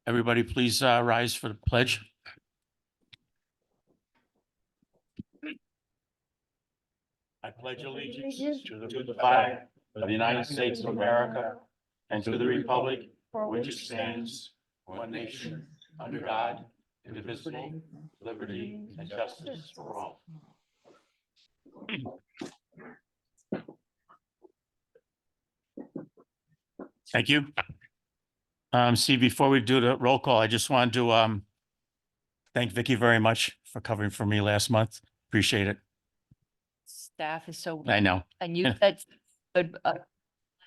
Everybody, please rise for the pledge. I pledge allegiance to the flag of the United States of America and to the republic for which it stands, one nation, under God, indivisible, liberty and justice for all. Thank you. Steve, before we do the roll call, I just wanted to thank Vicky very much for covering for me last month. Appreciate it. Staff is so, I know. and you, that's, good. I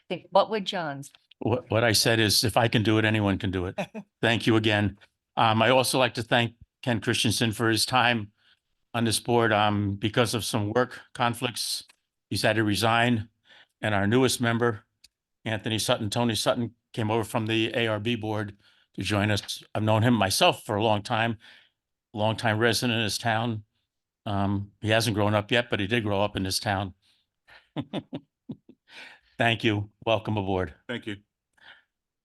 think, what would John's? What I said is, if I can do it, anyone can do it. Thank you again. I also like to thank Ken Christensen for his time on this board. Because of some work conflicts, he's had to resign. And our newest member, Tony Sutton, came over from the ARB board to join us. I've known him myself for a long time resident in this town. He hasn't grown up yet, but he did grow up in this town. Thank you. Welcome aboard. Thank you.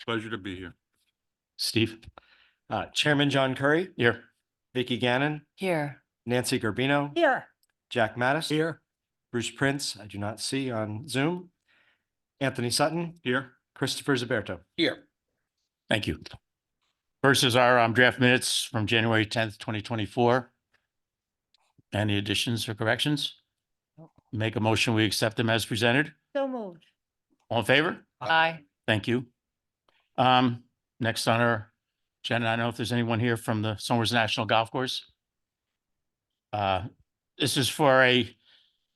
Pleasure to be here. Steve, Chairman John Curry, here. Vicky Gannon, Here. Nancy Garbino, Here. Jack Mattis. Here. Bruce Prince, I do not see on Zoom. Anthony Sutton, Here. Christopher Zaberto. Here. Thank you. First is our draft minutes from January 10th, 2024. Any additions or corrections? Make a motion, we accept them as presented. So moved. All in favor? Aye. Thank you. Next on our agenda, I don't know if there's anyone here from the Somers National Golf Course. This is for a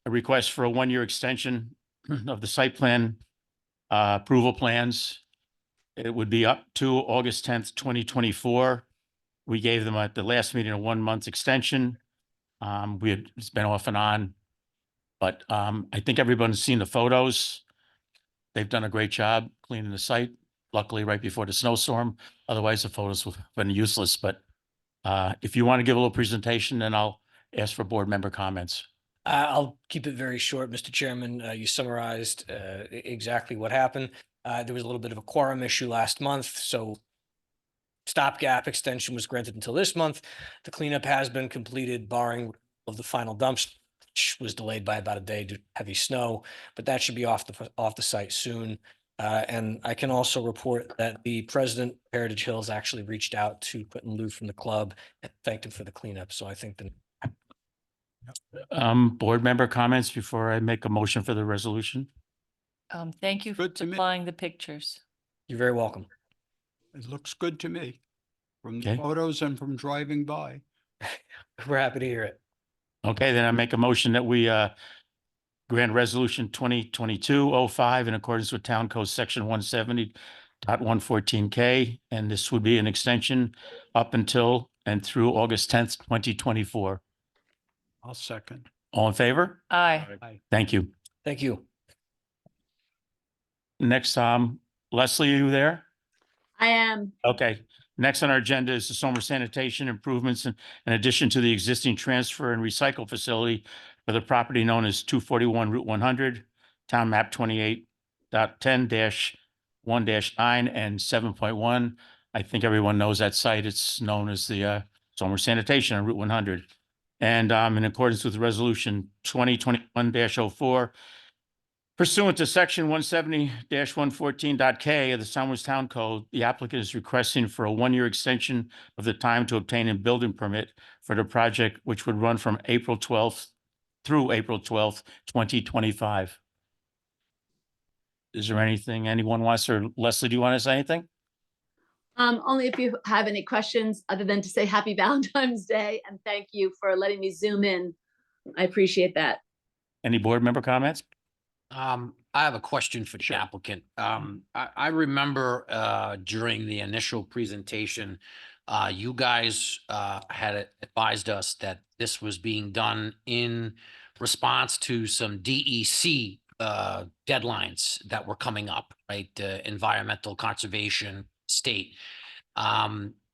request for a one-year extension of the site plan approval plans. It would be up to August 10th, 2024. We gave them at the last meeting a 1-month extension. It's been off and on, but I think everyone's seen the photos. They've done a great job cleaning the site, luckily right before the snowstorm. Otherwise, the photos would have been useless. But if you want to give a little presentation, then I'll ask for board member comments. I'll keep it very short, Mr. Chairman. You summarized exactly what happened. There was a little bit of a quorum issue last month, so stopgap extension was granted until this month. The cleanup has been completed, barring of the final dumps, which was delayed by about a day due to heavy snow, but that should be off the site soon. And I can also report that the president of Heritage Hills actually reached out to Quentin Liu from the club and thanked him for the cleanup. So I think that Board member comments before I make a motion for the resolution. Thank you for Good to me. supplying the pictures. you're very welcome. It looks good to me from Okay. the photos and from driving by. We're happy to hear it. Okay, then I make a motion that we grant resolution 2022-05 in accordance with Town Code Section 170.114K. And this would be an extension up until and through August 10th, 2024. I'll second. All in favor? Aye. Thank you. Thank you. Next, Leslie, are you there? I am. Okay. Next on our agenda is the Somers Sanitation improvements in addition to the existing transfer and recycle facility for the property known as 241 Route 100, Town Map 28.10-1-9 and 7.1. I think everyone knows that site. It's known as the Somers Sanitation on Route 100. And in accordance with Resolution 2021-04, pursuant to Section 170-114.K of the Somers Town Code, the applicant is requesting for a 1-year extension of the time to obtain a building permit for the project, which would run from April 12th through April 12th, 2025. Is there anything anyone wants, or Leslie, do you want to say anything? Only if you have any questions other than to say happy Valentine's Day and thank you for letting me zoom in. I appreciate that. Any board member comments? I have a question for the applicant. I remember during the initial presentation, you guys had advised us that this was being done in response to some DEC deadlines that were coming up, right? Environmental conservation state.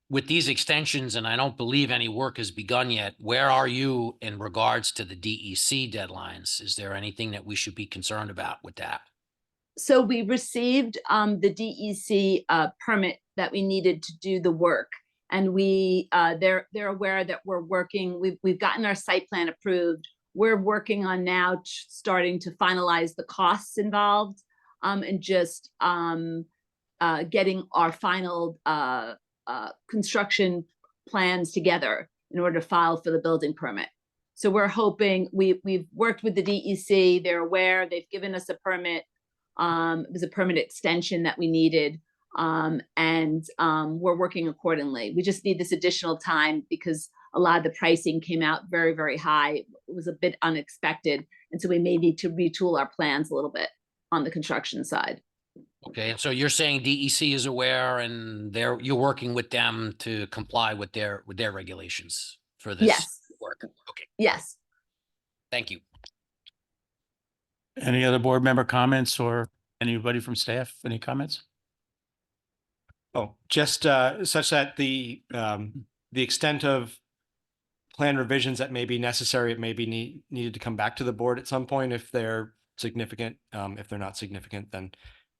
With these extensions, and I don't believe any work has begun yet, where are you in regards to the DEC deadlines? Is there anything that we should be concerned about with that? So we received the DEC permit that we needed to do the work. And they're aware that we're working, we've gotten our site plan approved. We're working on now starting to finalize the costs involved, and just getting our final construction plans together in order to file for the building permit. So we're hoping, we've worked with the DEC, they're aware, they've given us a permit. It was a permit extension that we needed, and we're working accordingly. We just need this additional time because a lot of the pricing came out very, very high. It was a bit unexpected, and so we may need to retool our plans a little bit on the construction side. Okay, and so you're saying DEC is aware and you're working with them to comply with their regulations for this Yes, work? Okay, yes. thank you. Any other board member comments or anybody from staff? Any comments? Oh, just such that the extent of plan revisions that may be necessary, it may be needed to come back to the board at some point if they're significant. If they're not significant, then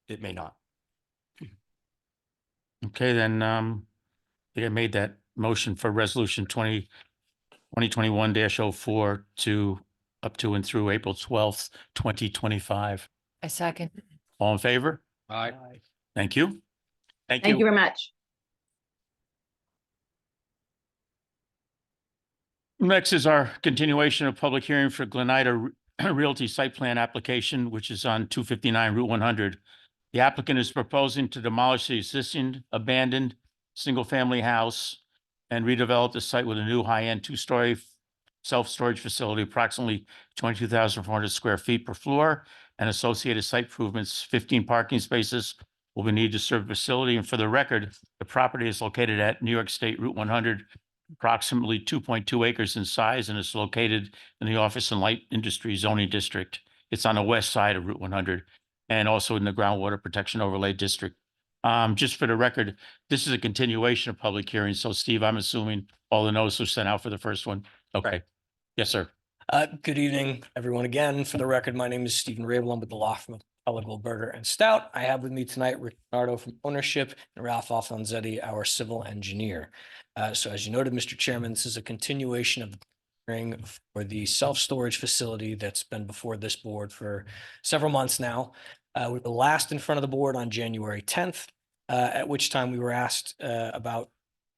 it may not. Okay, then, I think I made that motion for resolution 2021-04 to up to and through April 12th, 2025. I second. All in favor? All right. Thank you. Thank you very much. Next is our continuation of public hearing for Glenida Realty Site Plan application, which is on 259 Route 100. The applicant is proposing to demolish the existing abandoned single-family house and redevelop the site with a new high-end two-story self-storage facility, approximately 22,400 square feet per floor, and associated site improvements. 15 parking spaces will be needed to serve the facility. And for the record, the property is located at New York State Route 100, approximately 2.2 acres in size, and is located in the Office and Light Industry Zoning District. It's on the west side of Route 100 and also in the Groundwater Protection Overlay District. Just for the record, this is a continuation of public hearing. So Steve, I'm assuming all the notices were sent out for the first one. Okay. Yes, sir. Good evening, everyone. Again, for the record, my name is Stephen Rabel. I'm with the law firm of Keller, Goldberger and Stout. I have with me tonight Rick Nardo from Ownership and Ralph Alfonzetti, our civil engineer. So as you noted, Mr. Chairman, this is a continuation of the hearing for the self-storage facility that's been before this board for several months now. We were last in front of the board on January 10th, at which time we were asked about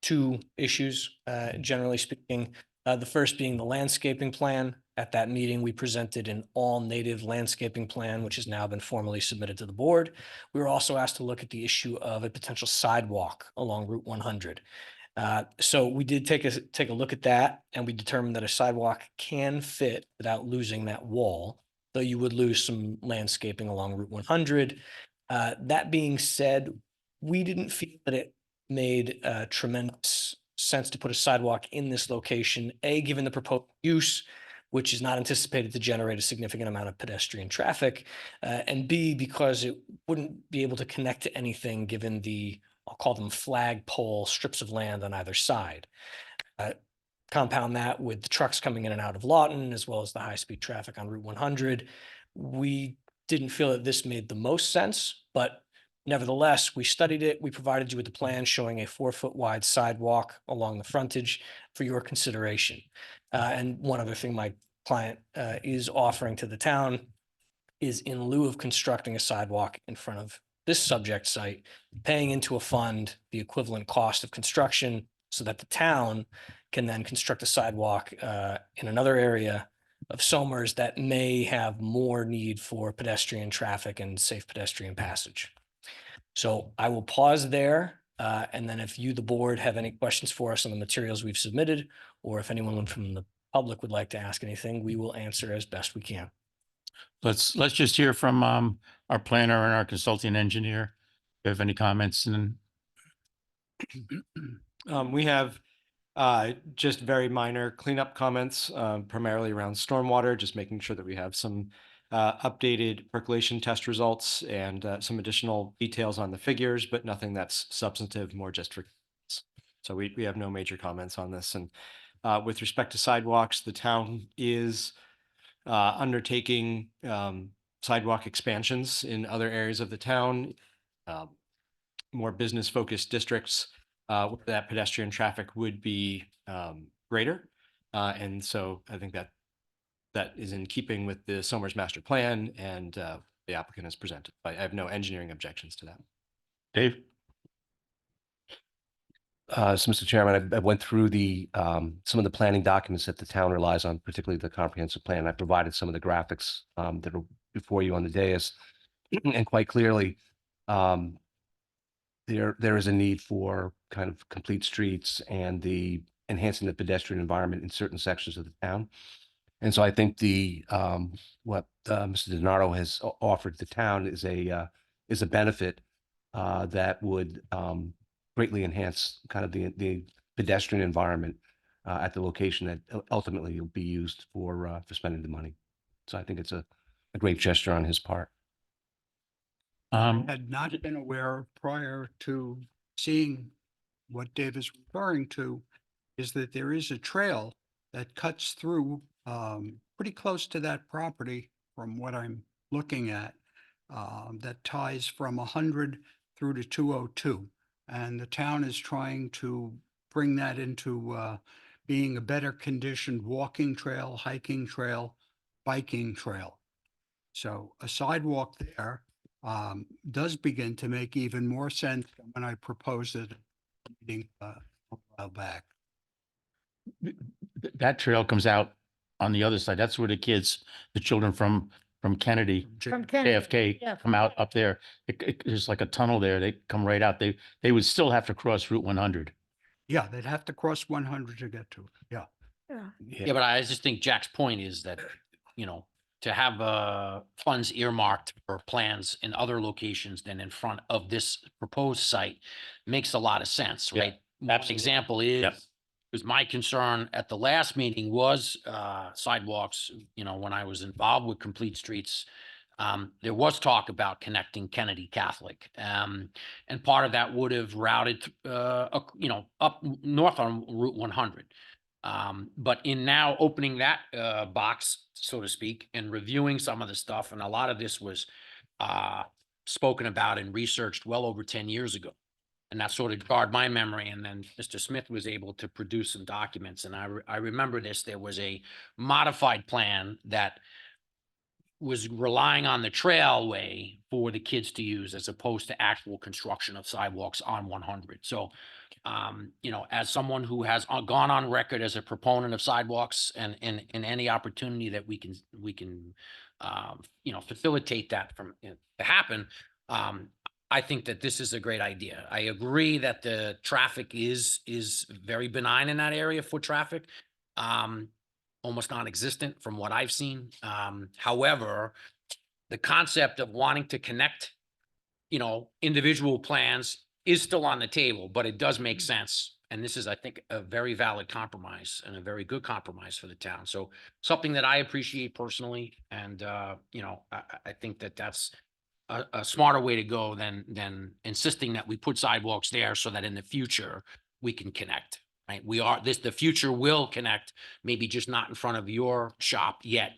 two issues, generally speaking. The first being the landscaping plan. At that meeting, we presented an all-native landscaping plan, which has now been formally submitted to the board. We were also asked to look at the issue of a potential sidewalk along Route 100. So we did take a look at that, and we determined that a sidewalk can fit without losing that wall, though you would lose some landscaping along Route 100. That being said, we didn't feel that it made tremendous sense to put a sidewalk in this location, A, given the proposed use, which is not anticipated to generate a significant amount of pedestrian traffic, and B, because it wouldn't be able to connect to anything given the, I'll call them flagpole strips of land on either side. Compound that with the trucks coming in and out of Lawton, as well as the high-speed traffic on Route 100. We didn't feel that this made the most sense, but nevertheless, we studied it. We provided you with the plan showing a 4-foot wide sidewalk along the frontage for your consideration. And one other thing my client is offering to the town is, in lieu of constructing a sidewalk in front of this subject site, paying into a fund the equivalent cost of construction so that the town can then construct a sidewalk in another area of Somers that may have more need for pedestrian traffic and safe pedestrian passage. So I will pause there. And then if you, the board, have any questions for us on the materials we've submitted, or if anyone from the public would like to ask anything, we will answer as best we can. Let's just hear from our planner and our consulting engineer. If you have any comments, and then We have just very minor cleanup comments, primarily around stormwater, just making sure that we have some updated percolation test results and some additional details on the figures, but nothing that's substantive, more just for. So we have no major comments on this. And with respect to sidewalks, the town is undertaking sidewalk expansions in other areas of the town, more business-focused districts, where that pedestrian traffic would be greater. And so I think that that is in keeping with the Somers master plan and the applicant has presented. I have no engineering objections to that. Dave? So, Mr. Chairman, I went through the some of the planning documents that the town relies on, particularly the comprehensive plan. I provided some of the graphics that are before you on the dais, and quite clearly, there is a need for kind of complete streets and the enhancing the pedestrian environment in certain sections of the town. And so I think the what Mr. DiNardo has offered the town is a benefit that would greatly enhance kind of the pedestrian environment at the location that ultimately will be used for spending the money. So I think it's a great gesture on his part. Had not been aware prior to seeing what Dave is referring to, is that there is a trail that cuts through pretty close to that property from what I'm looking at, that ties from 100 through to 202. And the town is trying to bring that into being a better conditioned walking trail, hiking trail, biking trail. So a sidewalk there does begin to make even more sense than when I proposed it a while back. That trail comes out on the other side. That's where the children from Kennedy, From Kennedy, JFK, yeah. come out up there. There's like a tunnel there. They come right out. They would still have to cross Route 100. Yeah, they'd have to cross 100 to get to it. Yeah. Yeah, but I just think Jack's point is that, you know, to have funds earmarked for plans in other locations than in front of this proposed site makes a lot of sense, Yeah, right? One absolutely. example Yep. is, because my concern at the last meeting was sidewalks, you know, when I was involved with Complete Streets, there was talk about connecting Kennedy Catholic. And part of that would have routed, you know, up north on Route 100. But in now opening that box, so to speak, and reviewing some of the stuff, and a lot of this was spoken about and researched well over 10 years ago. And that sort of jarred my memory. And then Mr. Smith was able to produce some documents. And I remember this, there was a modified plan that was relying on the trailway for the kids to use as opposed to actual construction of sidewalks on 100. So, you know, as someone who has gone on record as a proponent of sidewalks and any opportunity that we can, you know, facilitate that from to happen, I think that this is a great idea. I agree that the traffic is very benign in that area, foot traffic. Almost non-existent from what I've seen. However, the concept of wanting to connect, you know, individual plans is still on the table, but it does make sense. And this is, I think, a very valid compromise and a very good compromise for the town. So something that I appreciate personally. And, you know, I think that that's a smarter way to go than insisting that we put sidewalks there so that in the future we can connect. Right, the future will connect, maybe just not in front of your shop yet.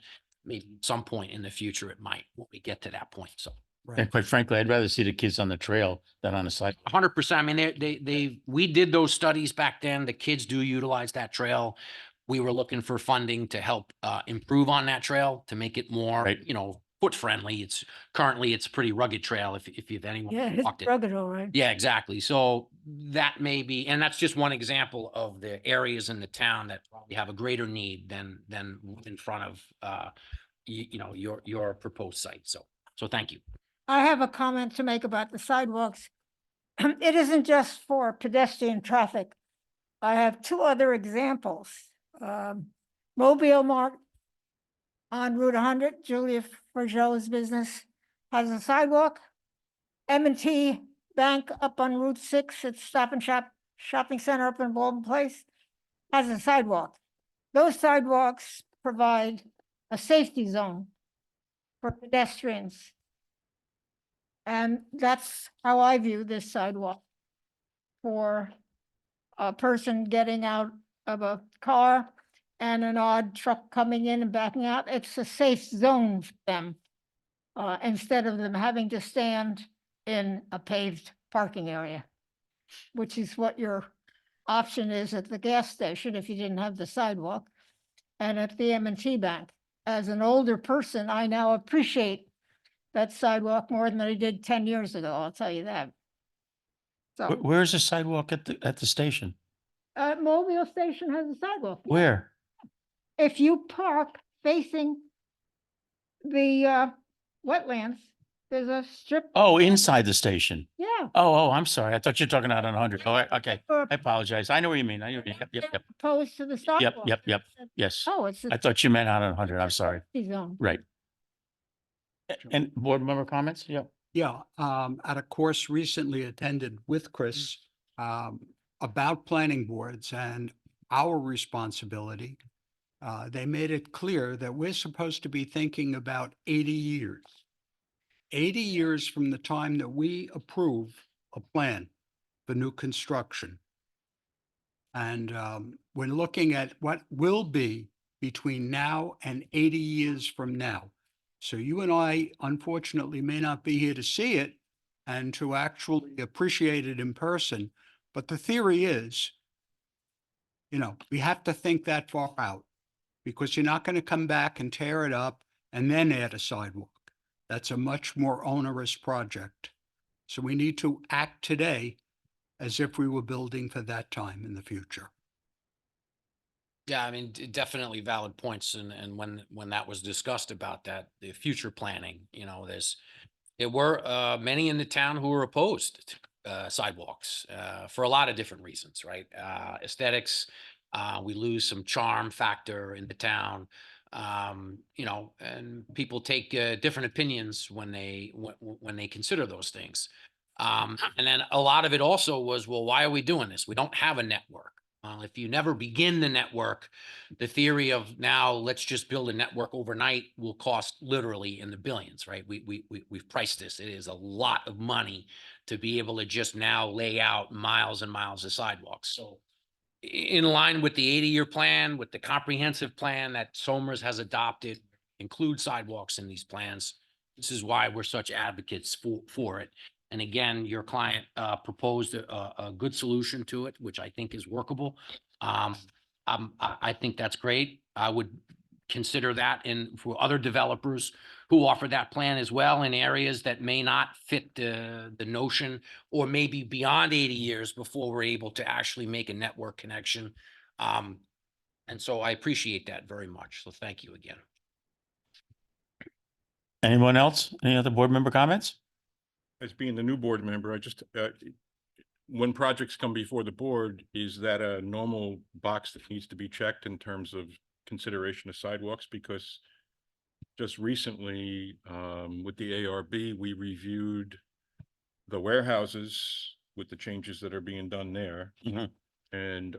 Maybe at some point in the future it might, when we get to that point. So And quite frankly, I'd rather see the kids on the trail than on the side. 100%. I mean, we did those studies back then. The kids do utilize that trail. We were looking for funding to help improve on that trail to make it more, Right. you know, foot friendly. It's currently a pretty rugged trail. If you've anyone Yeah, it's walked it. rugged, all right. Yeah, exactly. So that may be, and that's just one example of the areas in the town that probably have a greater need than in front of you know, your proposed site. So thank you. I have a comment to make about the sidewalks. It isn't just for pedestrian traffic. I have two other examples. Mobile Mart on Route 100, Julia Forgeau's business, has a sidewalk. M&T Bank up on Route 6 at Stop and Shop Shopping Center up in Baldwin Place has a sidewalk. Those sidewalks provide a safety zone for pedestrians. And that's how I view this sidewalk. For a person getting out of a car and an odd truck coming in and backing out, it's a safe zone for them. instead of them having to stand in a paved parking area, which is what your option is at the gas station if you didn't have the sidewalk, and at the M&T Bank. As an older person, I now appreciate that sidewalk more than I did 10 years ago, I'll tell you that. So, Where's the sidewalk at the station? Mobile Station has a sidewalk. yeah. Where? If you park facing the wetlands, there's a strip. Oh, inside the station. Yeah. Oh, I'm sorry. I thought you were talking out on 100. Oh, okay. or I apologize. I know what you mean. I know what you mean. Yep. Opposed to the sidewalk. Yep. Yes. Oh, it's I a thought you meant out on 100. I'm sorry. safety zone. Right. And board member comments? Yep. Yeah, at a course recently attended with Chris, about planning boards and our responsibility. They made it clear that we're supposed to be thinking about 80 years. 80 years from the time that we approve a plan for new construction. And we're looking at what will be between now and 80 years from now. So you and I, unfortunately, may not be here to see it and to actually appreciate it in person. But the theory is, we have to think that far out, because you're not going to come back and tear it up and then add a sidewalk. That's a much more onerous project. So we need to act today as if we were building for that time in the future. Yeah, I mean, definitely valid points. And when that was discussed about that, the future planning, there were many in the town who were opposed to sidewalks for a lot of different reasons, right? Aesthetics, we lose some charm factor in the town, and people take different opinions when they consider those things. And then a lot of it also was, well, why are we doing this? We don't have a network. If you never begin the network, the theory of now let's just build a network overnight will cost literally in the billions, right? We've priced this. It is a lot of money to be able to just now lay out miles and miles of sidewalks. So in line with the 80-year plan, with the comprehensive plan that Somers has adopted, include sidewalks in these plans. This is why we're such advocates for it. And again, your client proposed a good solution to it, which I think is workable. I think that's great. I would consider that for other developers who offer that plan as well in areas that may not fit the notion, or maybe beyond 80 years before we're able to actually make a network connection. And so I appreciate that very much. So thank you again. Anyone else? Any other board member comments? As being the new board member, I just, when projects come before the board, is that a normal box that needs to be checked in terms of consideration of sidewalks? Because just recently, with the ARB, we reviewed the warehouses with the changes that are being done there. Mhm. And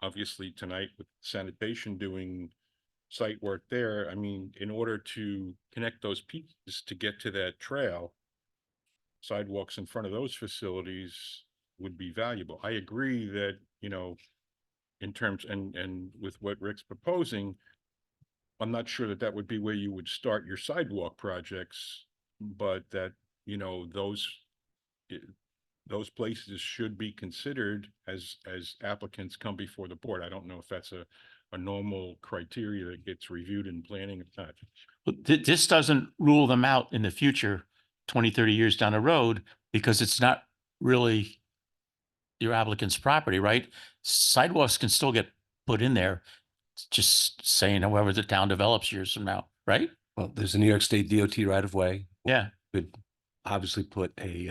obviously tonight with sanitation doing site work there, I mean, in order to connect those pieces to get to that trail, sidewalks in front of those facilities would be valuable. I agree that, in terms and with what Rick's proposing, I'm not sure that would be where you would start your sidewalk projects, but that, those places should be considered as applicants come before the board. I don't know if that's a normal criteria that gets reviewed in planning or not. But this doesn't rule them out in the future, 20, 30 years down the road, because it's not really your applicant's property, right? Sidewalks can still get put in there. It's just saying however the town develops years from now, right? Well, there's a New York State DOT right of way. Yeah. Could obviously put a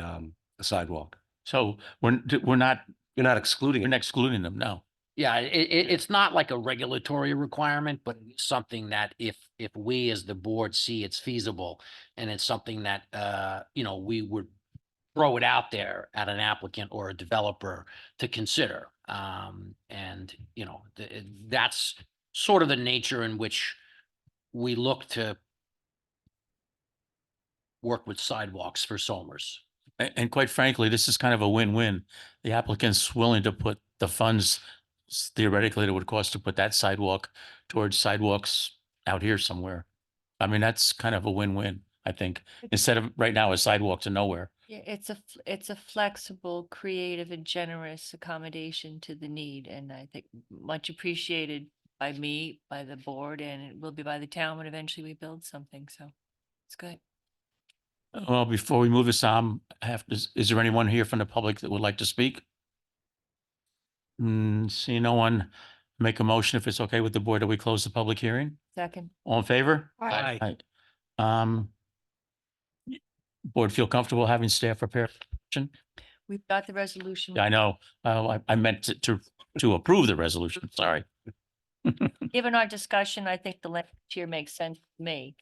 sidewalk. So we're not You're not excluding it. excluding them, no. Yeah, it's not like a regulatory requirement, but it's something that if we as the board see it's feasible and it's something that, we would throw it out there at an applicant or a developer to consider. That's sort of the nature in which we look to work with sidewalks for Somers. And quite frankly, this is kind of a win-win. The applicant's willing to put the funds theoretically it would cost to put that sidewalk towards sidewalks out here somewhere. I mean, that's kind of a win-win, I think, instead of right now a sidewalk to nowhere. Yeah, it's a flexible, creative and generous accommodation to the need, and I think much appreciated by me, by the board, and it will be by the town when eventually we build something, so it's good. Well, before we move this on, is there anyone here from the public that would like to speak? See no one, make a motion if it's okay with the board that we close the public hearing? Second, All in favor? Aye. Aye. Board feel comfortable having staff prepare? we've got the resolution. I know, I meant to approve the resolution, sorry. Given our discussion, I think the language here makes sense to me.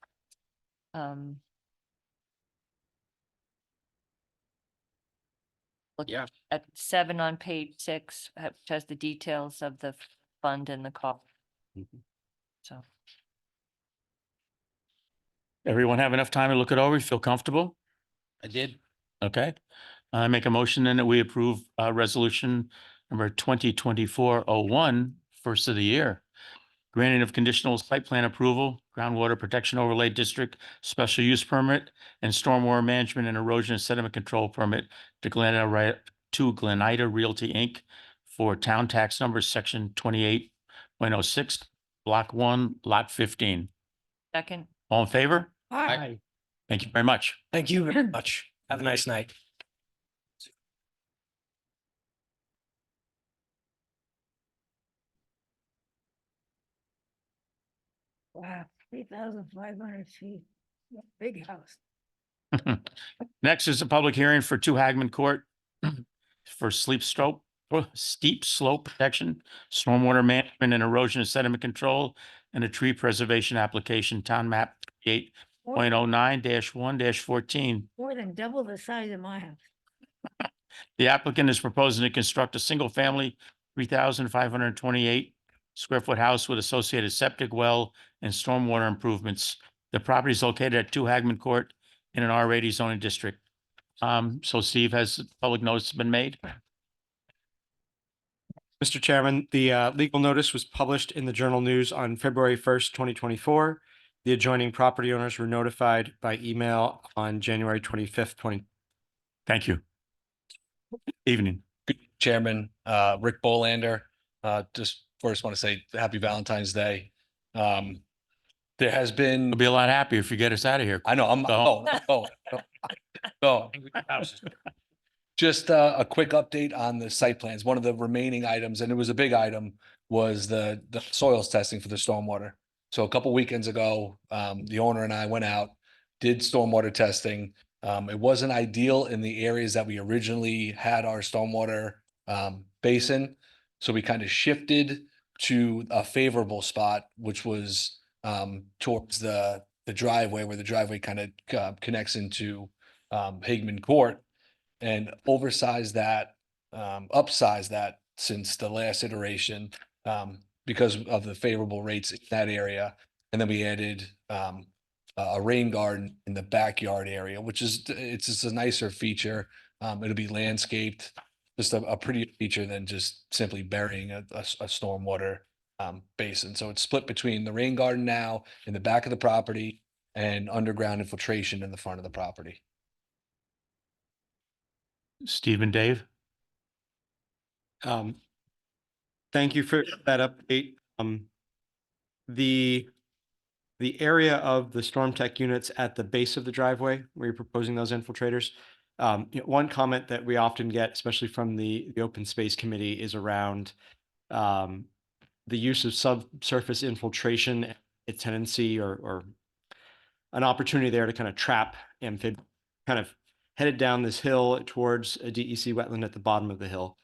Look Yeah. At 7 on page 6, which has the details of the fund and the cost. So, Everyone have enough time to look it over? You feel comfortable? I did. Okay. I make a motion then that we approve resolution number 2024-01, first of the year. Granting of conditional site plan approval, groundwater protection overlay district, special use permit, and stormwater management and erosion and sediment control permit to Glenida Realty, Inc. for town tax number section 28.06, block 1, lot 15. second, All in favor? Aye. Thank you very much. Thank you very much. Have a nice night. Wow, 3,500 feet. Big house. Next is a public hearing for 2 Hagman Court for steep slope protection, stormwater management and erosion and sediment control, and a tree preservation application, town map 8.09-1-14. More than double the size of my house. The applicant is proposing to construct a single-family 3,528 square foot house with associated septic well and stormwater improvements. The property is located at 2 Hagman Court in an R80 zoning district. So Steve, has public notice been made? Mr. Chairman, the legal notice was published in the Journal News on February 1st, 2024. The adjoining property owners were notified by email on January 25th, 20. Thank you. Evening. Chairman, Rick Bolander, just first want to say happy Valentine's Day. There has been, We'll be a lot happier if you get us out of here. I know, just a quick update on the site plans. One of the remaining items, and it was a big item, was the soils testing for the stormwater. So a couple weekends ago, the owner and I went out, did stormwater testing. It wasn't ideal in the areas that we originally had our stormwater basin. So we kind of shifted to a favorable spot, which was towards the driveway, where the driveway kind of connects into Hagman Court, and upsize that since the last iteration because of the favorable rates in that area. And then we added a rain garden in the backyard area, which is, it's just a nicer feature. It'll be landscaped, just a prettier feature than just simply burying a stormwater basin. So it's split between the rain garden now in the back of the property and underground infiltration in the front of the property. Steve and Dave? Thank you for that update. The area of the storm tech units at the base of the driveway where you're proposing those infiltrators. One comment that we often get, especially from the open space committee, is around the use of subsurface infiltration, a tendency or an opportunity there to kind of trap amphib, kind of headed down this hill towards a DEC wetland at the bottom of the hill.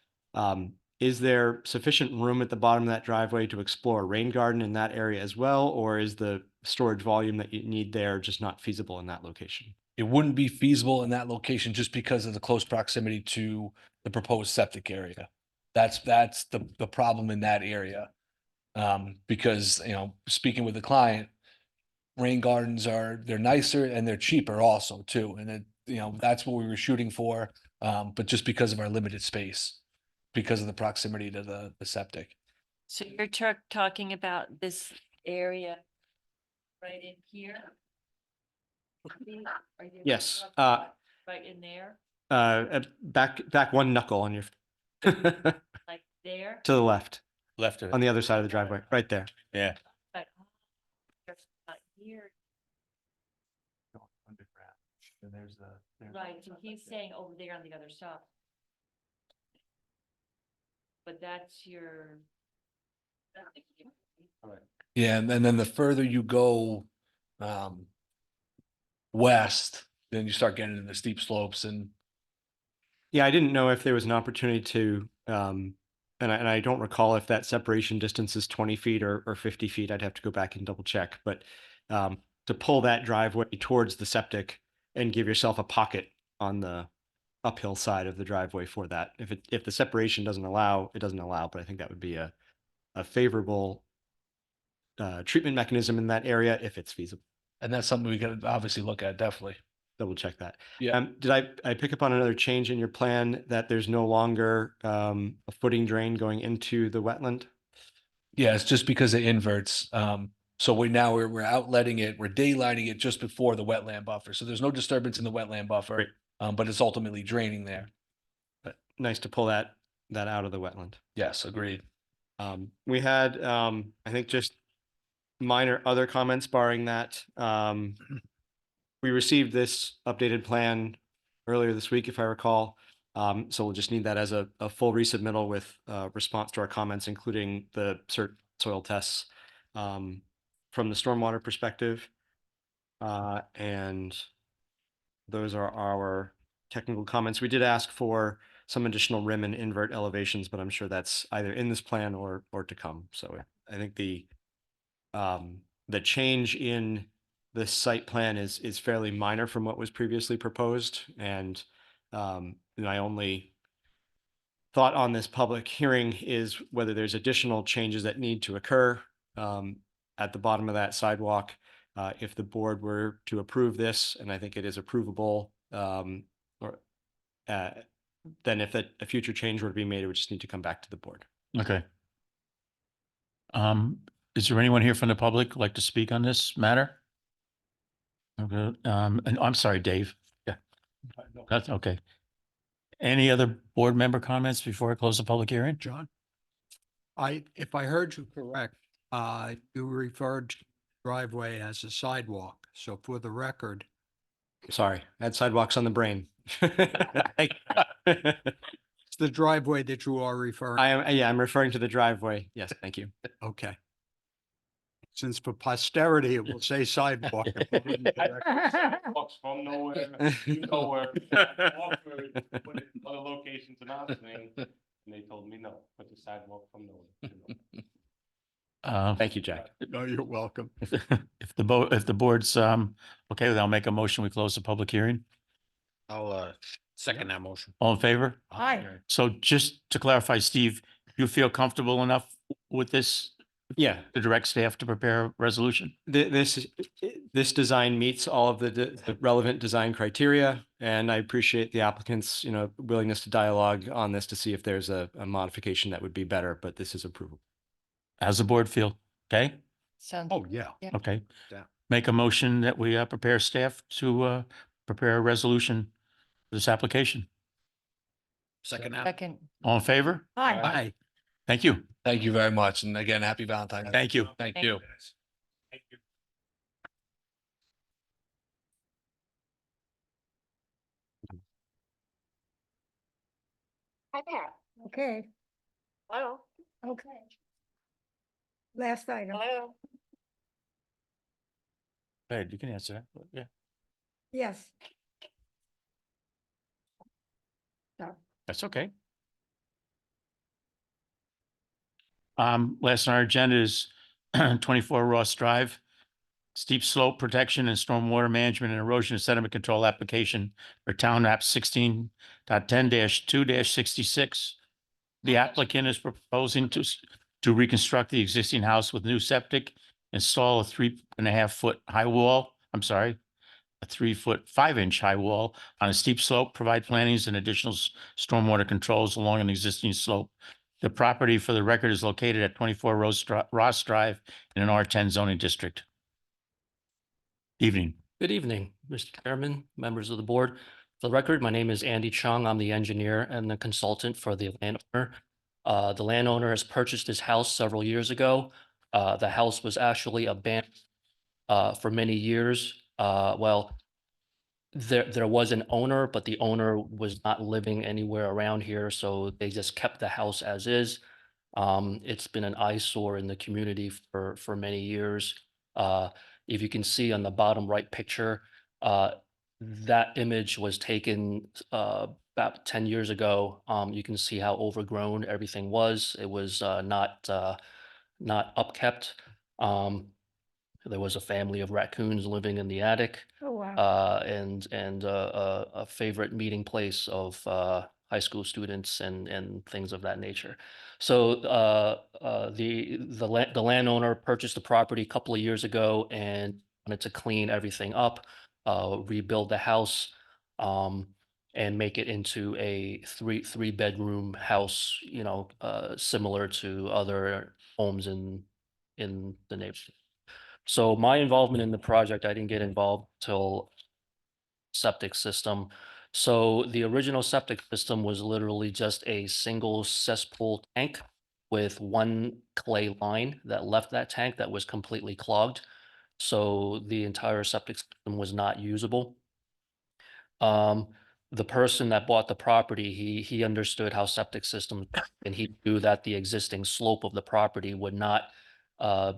Is there sufficient room at the bottom of that driveway to explore a rain garden in that area as well? Or is the storage volume that you need there just not feasible in that location? It wouldn't be feasible in that location just because of the close proximity to the proposed septic area. That's the problem in that area. Because, speaking with the client, rain gardens they're nicer and they're cheaper also too. And that's what we were shooting for. But just because of our limited space, because of the proximity to the septic. so you're talking about this area right in here? Yes, Right in there, back one knuckle on your to like there? the left, Left of on it. the other side of the driveway, right there. Yeah. But there's not here. Right, so he's saying over there on the other side. But that's your. Yeah, and then the further you go west, then you start getting into the steep slopes and Yeah, I didn't know if there was an opportunity to, and I don't recall if that separation distance is 20 feet or 50 feet. I'd have to go back and double check, but to pull that driveway towards the septic and give yourself a pocket on the uphill side of the driveway for that. If the separation doesn't allow, it doesn't allow, but I think that would be a favorable treatment mechanism in that area if it's feasible. and that's something we could obviously look at, definitely. Double check that. Yeah. Did I pick up on another change in your plan that there's no longer a footing drain going into the wetland? Yeah, it's just because it inverts. So we're outletting it, we're daylighting it just before the wetland buffer. So there's no disturbance in the wetland buffer, Great. but it's ultimately draining there. But nice to pull that out of the wetland. Yes, agreed. We had, I think, just minor other comments barring that. We received this updated plan earlier this week, if I recall. So we'll just need that as a full resubmittal with response to our comments, including the soil tests from the stormwater perspective. And those are our technical comments. We did ask for some additional rim and invert elevations, but I'm sure that's either in this plan or to come. So I think the change in the site plan is fairly minor from what was previously proposed. And my only thought on this public hearing is whether there's additional changes that need to occur at the bottom of that sidewalk. If the board were to approve this, and I think it is approvable, then if a future change were to be made, it would just need to come back to the board. Okay. Is there anyone here from the public who'd like to speak on this matter? Okay, and I'm sorry, Dave. Yeah. That's okay. Any other board member comments before I close the public hearing? John? If I heard you correct, you referred to driveway as a sidewalk. So for the record, Sorry, I had sidewalks on the brain. it's the driveway that you are referring. I'm referring to the driveway. Yes, thank you. Okay. Since for posterity, it will say sidewalk. Walks from nowhere, nowhere. Other locations in Austin, and they told me no, put the sidewalk from nowhere. Thank you, Jack. No, you're welcome. If the board's okay, then I'll make a motion. We close the public hearing. I'll second that motion. All in favor? Aye. So just to clarify, Steve, you feel comfortable enough with this Yeah, to direct staff to prepare a resolution? this design meets all of the relevant design criteria, and I appreciate the applicant's, willingness to dialogue on this to see if there's a modification that would be better, but this is approvable. How's the board feel? Okay, Sounds. Oh, yeah. okay. Yeah. Make a motion that we prepare staff to prepare a resolution for this application. Second that. Second. All in favor? Aye. Aye. Thank you. Thank you very much. And again, happy Valentine's. Day. Thank you. Thank Thank you. Okay, Hello. okay. Last item. Hello. Go ahead, you can answer that. Yeah, Yes. that's okay. Last on our agenda is 24 Ross Drive. Steep slope protection and stormwater management and erosion and sediment control application for town map 16.10-2-66. The applicant is proposing to reconstruct the existing house with new septic, install a 3.5-foot high wall. I'm sorry, a 3-foot 5-inch high wall on a steep slope, provide plantings and additional stormwater controls along an existing slope. The property, for the record, is located at 24 Ross Drive in an R10 zoning district. Evening. Good evening, Mr. Chairman, members of the board. For the record, my name is Andy Chung. I'm the engineer and the consultant for the landowner. The landowner has purchased his house several years ago. The house was actually abandoned for many years. Well, there was an owner, but the owner was not living anywhere around here, so they just kept the house as is. It's been an eyesore in the community for many years. If you can see on the bottom right picture, that image was taken about 10 years ago. You can see how overgrown everything was. It was not upkept. There was a family of raccoons living in the attic, Oh, wow. and a favorite meeting place of high school students and things of that nature. So the landowner purchased the property a couple of years ago and wanted to clean everything up, rebuild the house, and make it into a three bedroom house, similar to other homes in the neighborhood. So my involvement in the project, I didn't get involved till septic system. So the original septic system was literally just a single cesspool tank with one clay line that left that tank that was completely clogged. So the entire septic system was not usable. The person that bought the property, he understood how septic systems, and he knew that the existing slope of the property would not have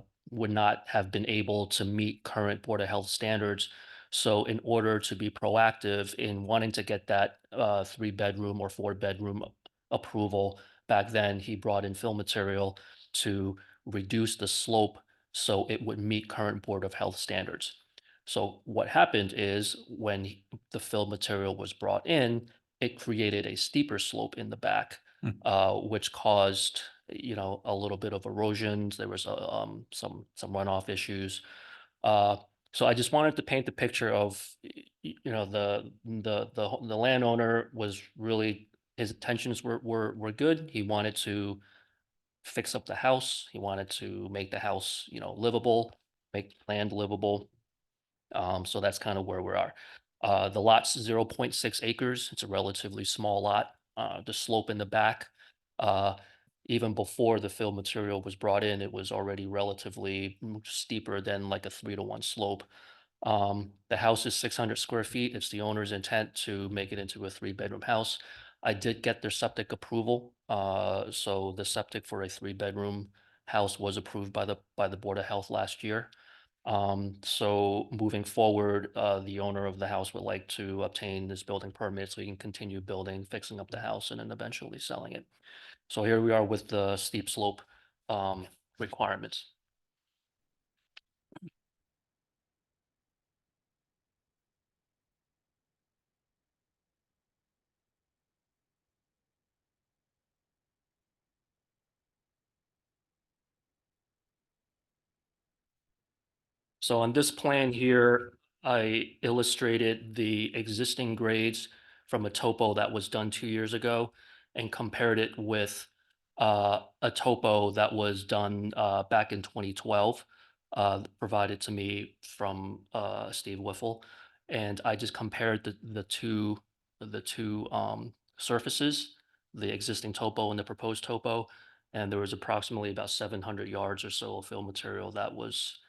been able to meet current Board of Health standards. So in order to be proactive in wanting to get that 3 bedroom or 4 bedroom approval, back then he brought in fill material to reduce the slope so it would meet current Board of Health standards. So what happened is when the fill material was brought in, it created a steeper slope in the back, which caused a little bit of erosion. There was some runoff issues. So I just wanted to paint the picture of the landowner was really, his intentions were good. He wanted to fix up the house. He wanted to make the house livable, make the land livable. So that's kind of where we are. The lot's 0.6 acres. It's a relatively small lot. The slope in the back, even before the fill material was brought in, it was already relatively steeper than like a 3-to-1 slope. The house is 600 square feet. It's the owner's intent to make it into a 3 bedroom house. I did get their septic approval. So the septic for a 3 bedroom house was approved by the Board of Health last year. So moving forward, the owner of the house would like to obtain this building permit so he can continue building, fixing up the house, and then eventually selling it. So here we are with the steep slope requirements. So on this plan here, I illustrated the existing grades from a topo that was done 2 years ago and compared it with a topo that was done back in 2012, provided to me from Steve Whiffle. And I just compared the two surfaces, the existing topo and the proposed topo. And there was approximately about 700 yards or so of fill material that was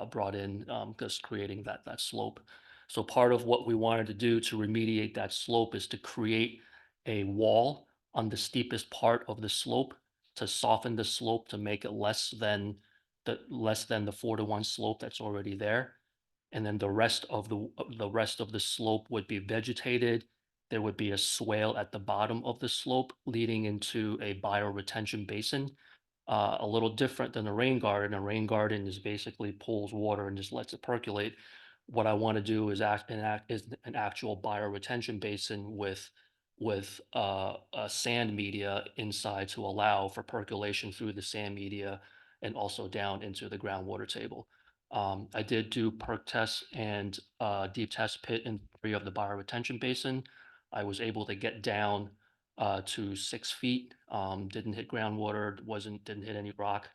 brought in, just creating that slope. So part of what we wanted to do to remediate that slope is to create a wall on the steepest part of the slope to soften the slope to make it less than the 4-to-1 slope that's already there. And then the rest of the slope would be vegetated. There would be a swale at the bottom of the slope leading into a bioretention basin. A little different than a rain garden. A rain garden is basically pulls water and just lets it percolate. What I want to do is an actual bioretention basin with a sand media inside to allow for percolation through the sand media and also down into the groundwater table. I did do perk tests and deep test pit in 3 of the bioretention basin. I was able to get down to 6 feet. Didn't hit groundwater, didn't hit any rock.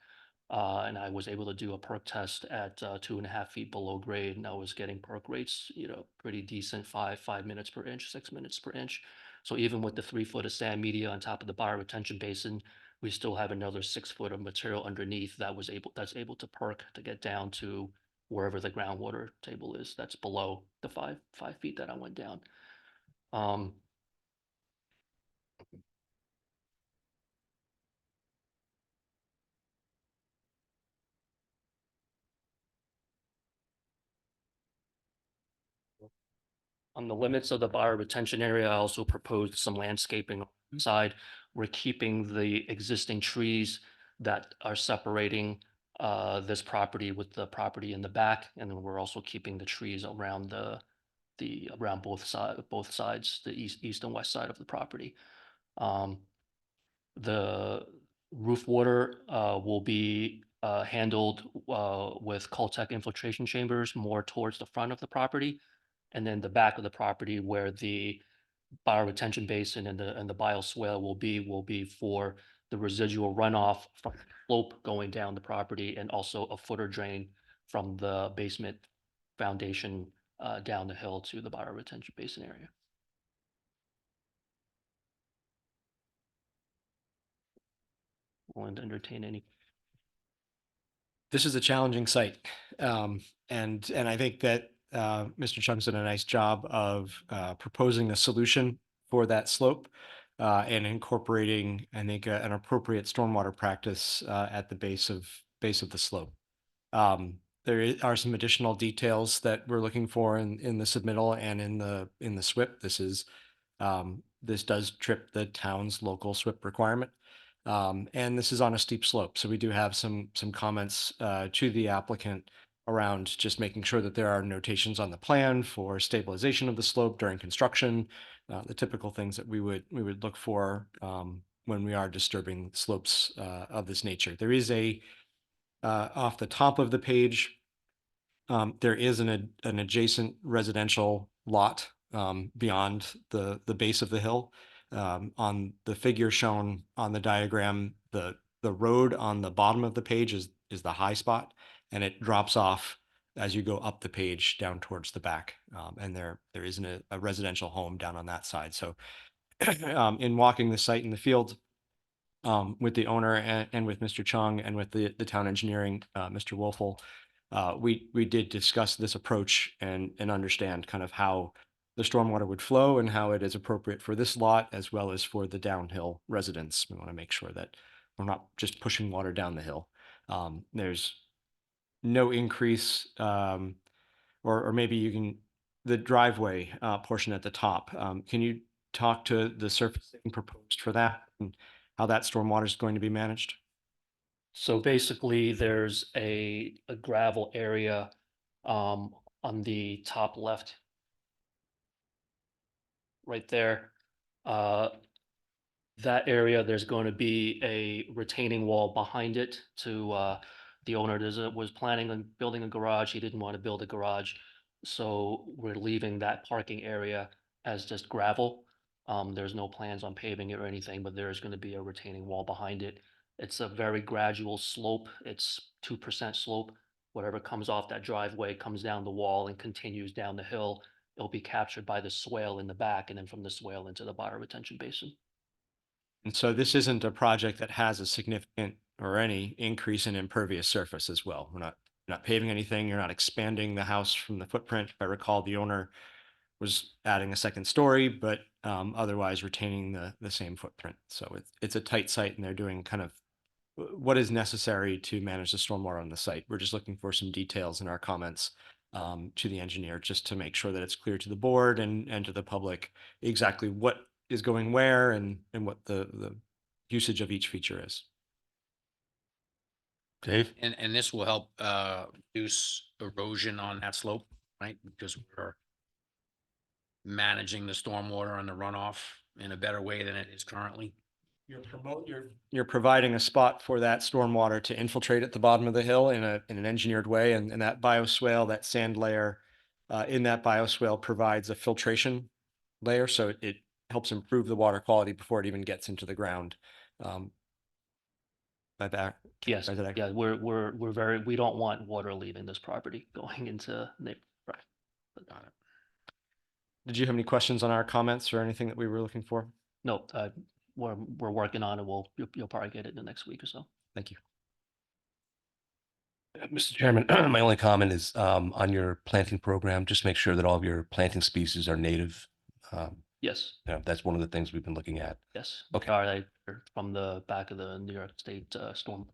And I was able to do a perk test at 2.5 feet below grade, and I was getting perk rates, pretty decent, 5 minutes per inch, 6 minutes per inch. So even with the 3 foot of sand media on top of the bioretention basin, we still have another 6 foot of material underneath that's able to perk to get down to wherever the groundwater table is. That's below the 5 feet that I went down. On the limits of the bioretention area, I also proposed some landscaping on the side. We're keeping the existing trees that are separating this property with the property in the back, and then we're also keeping the trees around around both sides, the east and west side of the property. The roof water will be handled with Coltech infiltration chambers more towards the front of the property. And then the back of the property where the bioretention basin and the bioswale will be for the residual runoff from the slope going down the property, and also a footer drain from the basement foundation down the hill to the bioretention basin area. Willing to entertain any. This is a challenging site. And I think that Mr. Chung's done a nice job of proposing a solution for that slope and incorporating, I think, an appropriate stormwater practice at the base of the slope. Are some additional details that we're looking for in the submittal and in the SWIP. This does trip the town's local SWIP requirement. And this is on a steep slope. So we do have some comments to the applicant around just making sure that there are notations on the plan for stabilization of the slope during construction, the typical things that we would look for when we are disturbing slopes of this nature. There is off the top of the page, there is an adjacent residential lot beyond the base of the hill. On the figure shown on the diagram, the road on the bottom of the page is the high spot, and it drops off as you go up the page down towards the back. And there isn't a residential home down on that side. So in walking the site in the field with the owner and with Mr. Chung and with the town engineering, Mr. Wolfel, we did discuss this approach and understand kind of how the stormwater would flow and how it is appropriate for this lot as well as for the downhill residents. We want to make sure that we're not just pushing water down the hill. There's no increase, or maybe the driveway portion at the top. Can you talk to the surfacing proposed for that and how that stormwater is going to be managed? So basically, there's a gravel area on the top left, right there. That area, there's going to be a retaining wall behind it to the owner was planning on building a garage. He didn't want to build a garage. So we're leaving that parking area as just gravel. There's no plans on paving it or anything, but there's going to be a retaining wall behind it. It's a very gradual slope. It's 2% slope. Whatever comes off that driveway comes down the wall and continues down the hill. It'll be captured by the swale in the back, and then from the swale into the bioretention basin. And so this isn't a project that has a significant or any increase in impervious surface as well. We're not paving anything. You're not expanding the house from the footprint. If I recall, the owner was adding a second story, but otherwise retaining the same footprint. So it's a tight site, and they're doing kind of what is necessary to manage the stormwater on the site. We're just looking for some details in our comments to the engineer, just to make sure that it's clear to the board and to the public exactly what is going where and what the usage of each feature is. Dave? And this will help reduce erosion on that slope, right? Because we're managing the stormwater and the runoff in a better way than it is currently. You're providing a spot for that stormwater to infiltrate at the bottom of the hill in an engineered way, and that bioswale, that sand layer in that bioswale provides a filtration layer, so it helps improve the water quality before it even gets into the ground. by that. Yes, by that- yeah, we're very, we don't want water leaving this property going into right. Got it. Did you have any questions on our comments or anything that we were looking for? No, we're working on it. You'll probably get it in the next week or so. Thank you. Mr. Chairman, my only comment is on your planting program, just make sure that all of your planting species are native. Yes, That's one of the things we've been looking at. yes. Okay. They're from the back of the New York State storm.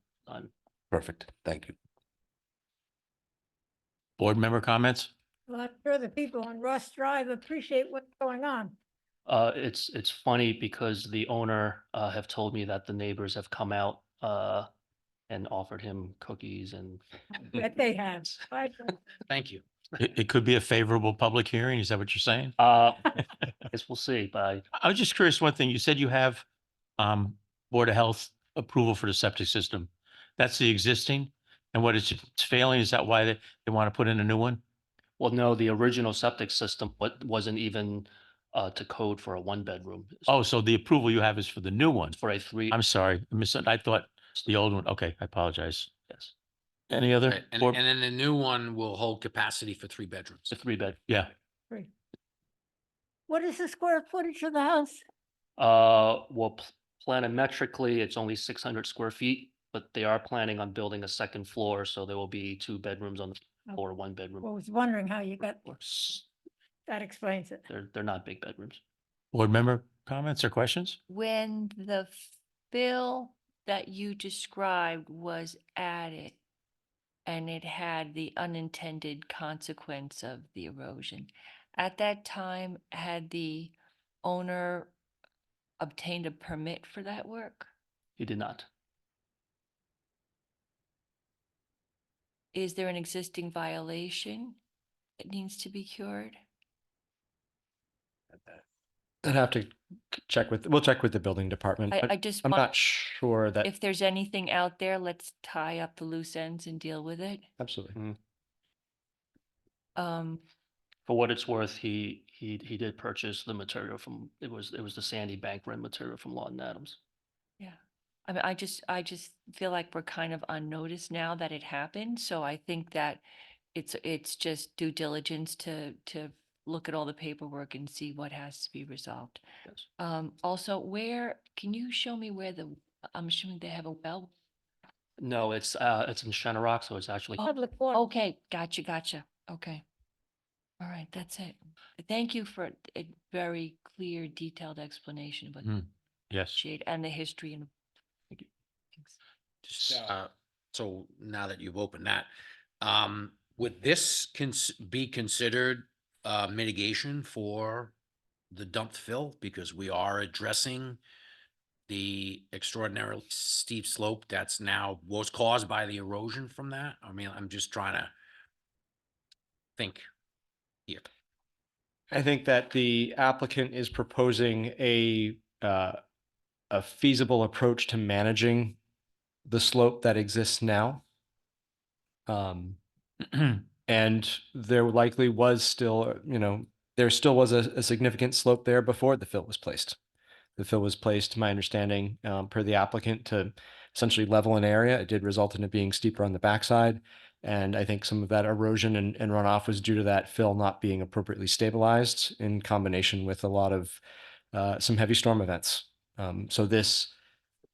Perfect. Thank you. Board member comments? Well, I'm sure the people on Ross Drive appreciate what's going on. It's funny because the owner have told me that the neighbors have come out and offered him cookies and That they have. Thank you. It could be a favorable public hearing. Is that what you're saying? I guess we'll see, but I was just curious, one thing, you said you have Board of Health approval for the septic system. That's the existing? And what it's failing, is that why they want to put in a new one? well, no, the original septic system wasn't even to code for a 1-bedroom. Oh, so the approval you have is for the new one? For a 3. I'm sorry, I thought the old one. Okay, I apologize. Yes, Any other? Right, And board- and then the new one will hold capacity for 3 bedrooms. it's a 3-bed. Yeah, What is the square footage of the house? Well, planimetrically, it's only 600 square feet, but they are planning on building a second floor, so there will be 2 bedrooms on the floor, 1 bedroom. I was wondering how you got, that explains it. They're not big bedrooms. board member comments or questions? When the fill that you described was added and it had the unintended consequence of the erosion, at that time, had the owner obtained a permit for that work? He did not. Is there an existing violation that needs to be cured? I'd have to we'll check with the building department. I but just I'm want- not sure that, If there's anything out there, let's tie up the loose ends and deal with it. absolutely. For what it's worth, he did purchase the material from, it was the sandy bank rent material from Lawton Adams. Yeah. I mean, I just feel like we're kind of on notice now that it happened, so I think that it's just due diligence to look at all the paperwork and see what has to be resolved. Yes. Also, can you show me where I'm assuming they have a well? No, it's in Shenorock, so it's actually, Public water. Okay, gotcha. Okay. All right, that's it. Thank you for a very clear, detailed explanation, but Yes. appreciate, and the history and. Thank you. Thanks. Just, so now that you've opened that, would this be considered mitigation for the dumped fill? Because we are addressing the extraordinarily steep slope that's now was caused by the erosion from that. I mean, I'm just trying to think here. I think that the applicant is proposing a feasible approach to managing the slope that exists now. And there likely was still, there still was a significant slope there before the fill was placed. The fill was placed, to my understanding, per the applicant, to essentially level an area. It did result in it being steeper on the backside. And I think some of that erosion and runoff was due to that fill not being appropriately stabilized in combination with a lot of some heavy storm events. So this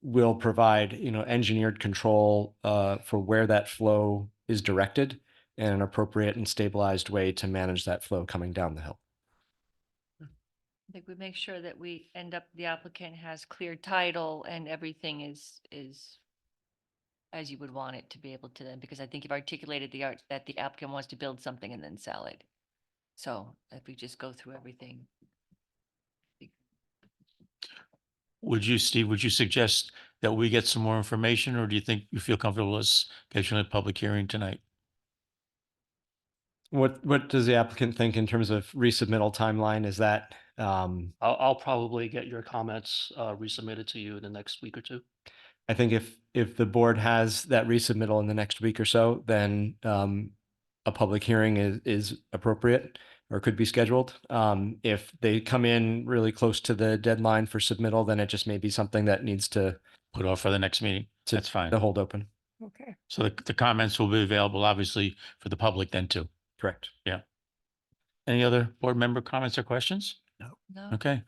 will provide, engineered control for where that flow is directed and an appropriate and stabilized way to manage that flow coming down the hill. I think we make sure that we end up, the applicant has clear title and everything is as you would want it to be able to then, because I think you've articulated that the applicant wants to build something and then sell it. So if we just go through everything. Steve, would you suggest that we get some more information, or do you think you feel comfortable us scheduling a public hearing tonight? What does the applicant think in terms of resubmittal timeline? Is that, I'll probably get your comments resubmitted to you in the next week or two. I think if the board has that resubmittal in the next week or so, then a public hearing is appropriate or could be scheduled. If they come in really close to the deadline for submittal, then it just may be something that needs to put off for the next meeting. to- That's fine. To hold open. Okay. So the comments will be available, obviously, for the public then too. Correct. Any other board member comments or questions? No, Okay.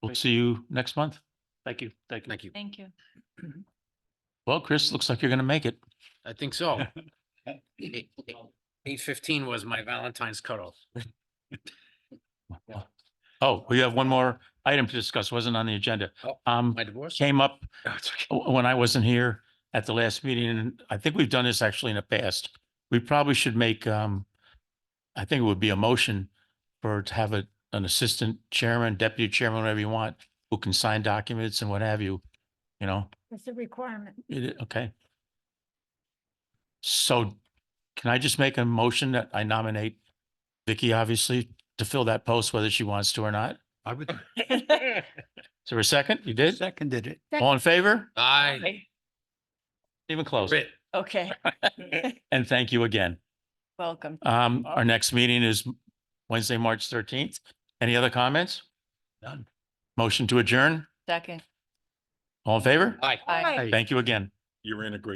We'll Great. see you next month. Thank you. Thank you. Thank you. thank you. Well, Chris, looks like you're going to make it. I think so. 8:15 was my Valentine's cutoff. Oh, we have one more item to discuss. Wasn't on the agenda. Oh, Um, My divorce? came up Oh, it's okay. when I wasn't here at the last meeting, and I think we've done this actually in the past. We probably should make, I think it would be a motion to have an assistant chairman, deputy chairman, whatever you want, who can sign documents and what have you, you know? It's a requirement. Okay. So can I just make a motion that I nominate Vicky, obviously, to fill that post, whether she wants to or not? I would Is there a second? You did? seconded it. All in favor? Aye. Even close. Rit. Okay, And thank you again. welcome. Our next meeting is Wednesday, March 13th. Any other comments? None. Motion to adjourn? Second. All in favor? Aye. Bye. Thank you again. You're in a great